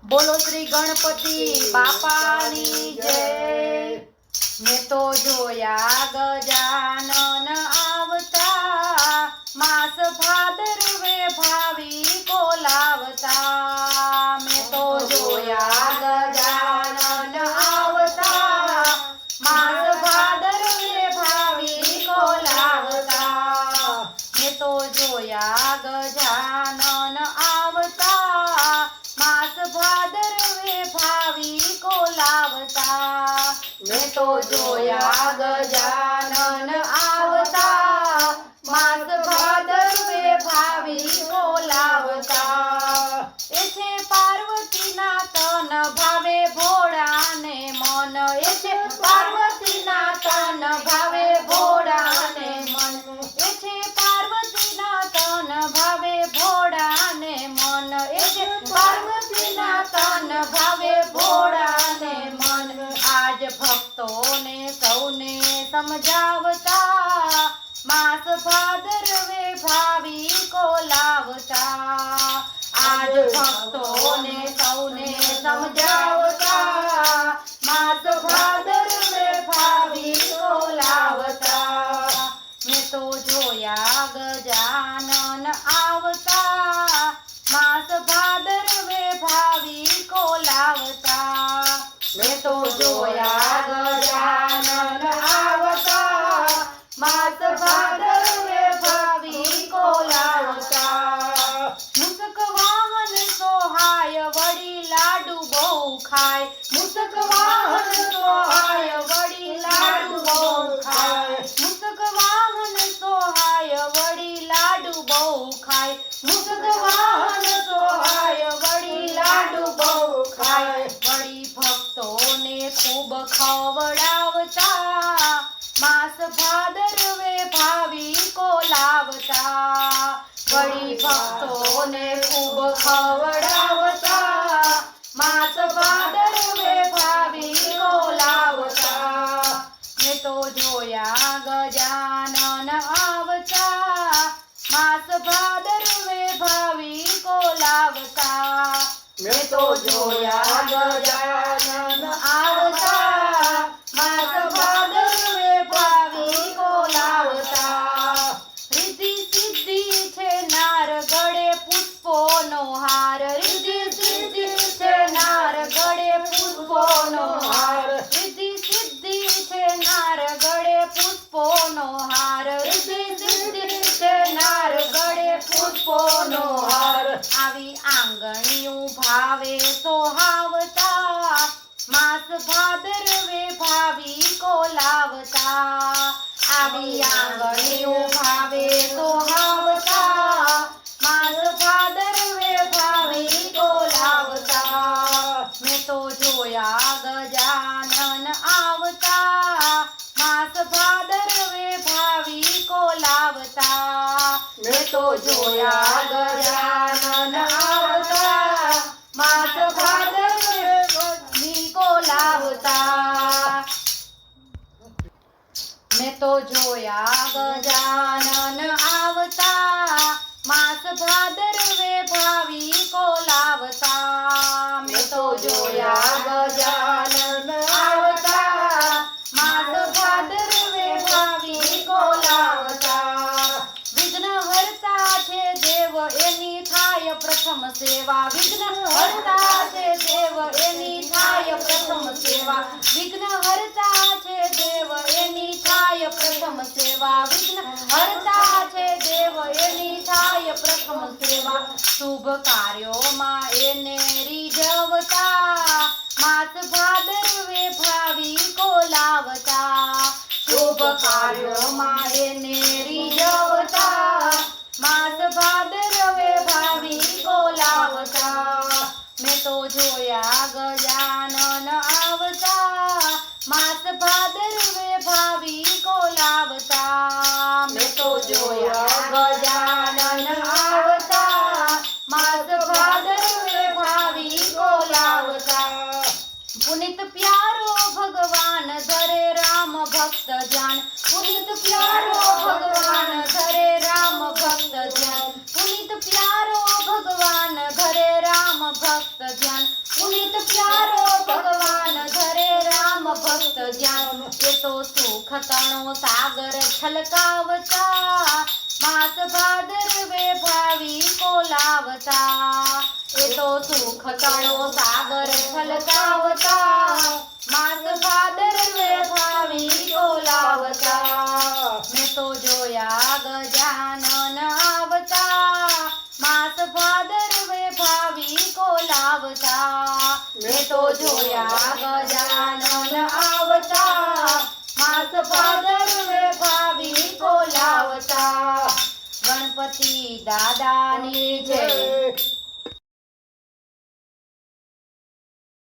બોલો શ્રી ગણપતિ બાપાની જય। મેં તો જોયા ગજાનન આવતા, માસ ભાદરવે ભાવિકો લાવતા। મેં તો જોયા ગજાનન આવતા, માસ ભાદરવે ભાવિકો લાવતા। મેં તો જોયા ગજાનન આવતા, માસ ભાદરવે ભાવિકો લાવતા। મેં તો જોયા ગજાનન આવતા, માસ ભાદરવે ભાવિકો લાવતા। એ છે પાર્વતીના તન ભાવે ભોળાને મન, એ છે પાર્વતીના તન ભાવે ભોળાને મન, એ છે પાર્વતીના તન ભાવે ભોળાને મન, એ છે પાર્વતીના તન ભાવે ભોળાને મન। આજ ભક્તોને સૌને સમજાવતા, માસ ભાદરવે ભાવિકો લાવતા। આજ ભક્તોને સૌને સમજાવતા, માસ ભાદરવે ભાવિકો લાવતા। મેં તો જોયા ગજાનન આવતા, માસ ભાદરવે ભાવિકો લાવતા। મેં તો જોયા ગજાનન આવતા, માસ ભાદરવે ભાવિકો લાવતા। મુસક વાહન સોહાય વળી લાડુ બહુ ખાય, મુસક વાહન સોહાય વળી લાડુ બહુ ખાય, મુસક વાહન સોહાય વળી લાડુ બહુ ખાય, મુસક વાહન સોહાય વળી લાડુ બહુ ખાય। વળી ભક્તોને ખૂબ ખવડાવતા, માસ ભાદરવે ભાવિકો લાવતા। વળી ભક્તોને ખૂબ ખવડાવતા, માસ ભાદરવે ભાવિકો લાવતા। મેં તો જોયા ગજાનન આવતા, માસ ભાદરવે ભાવિકો લાવતા। મેં તો જોયા ગજાનન આવતા, માસ ભાદરવે ભાવિકો લાવતા। રિદ્ધિ સિદ્ધિ છે નાર ગળે પુષ્પોનો હાર, રિદ્ધિ સિદ્ધિ છે નાર ગળે પુષ્પોનો હાર, રિદ્ધિ સિદ્ધિ છે નાર ગળે પુષ્પોનો હાર, રિદ્ધિ સિદ્ધિ છે નાર ગળે પુષ્પોનો હાર। આવી આંગણિયું ભાવે સોહાવતા, માસ ભાદરવે ભાવિકો લાવતા। આવી આંગણિયું ભાવે સોહાવતા, માસ ભાદરવે ભાવિકો લાવતા। મેં તો જોયા ગજાનન આવતા, માસ ભાદરવે ભાવિકો લાવતા। મેં તો જોયા ગજાનન આવતા, માસ ભાદરવે ભાવિકો લાવતા। મેં તો જોયા ગજાનન આવતા, માસ ભાદરવે ભાવિકો લાવતા। મેં તો જોયા ગજાનન આવતા, માસ ભાદરવે ભાવિકો લાવતા। વિઘ્ન હરતા છે દેવ એની થાય પ્રથમ સેવા, વિઘ્ન હરતા છે દેવ એની થાય પ્રથમ સેવા, વિઘ્ન હરતા છે દેવ એની થાય પ્રથમ સેવા, વિઘ્ન હરતા છે દેવ એની થાય પ્રથમ સેવા। શુભ કાર્યોમાં એને રીઝવતા, માસ ભાદરવે ભાવિકો લાવતા। શુભ કાર્યોમાં એને રીઝવતા, માસ ભાદરવે ભાવિકો લાવતા। મેં તો જોયા ગજાનન આવતા, માસ ભાદરવે ભાવિકો લાવતા। મેં તો જોયા ગજાનન આવતા, માસ ભાદરવે ભાવિકો લાવતા। પુનિત પ્યારો ભગવાન ધરે રામ ભક્ત ધ્યાન, પુનિત પ્યારો ભગવાન ધરે રામ ભક્ત ધ્યાન, પુનિત પ્યારો ભગવાન ધરે રામ ભક્ત ધ્યાન પુનિત પ્યારો ભગવાન ધરે રામ ભક્ત ધ્યાન એ તો સુખ તણો સાગર છલકાવતા માસ ભાદરવે ભાવિકો લાવતા એ તો સુખ તણો સાગર છલકાવતા માસ ભાદરવે ભાવિકો લાવતા મેં તો જોયા ગજાનન આવતા માસ ભાદરવે ભાવિકો લાવતા મેં તો જોયા ગજાનન આવતા માસ ભાદરવે ભાવિકો લાવતા ગણપતિ દાદાની જય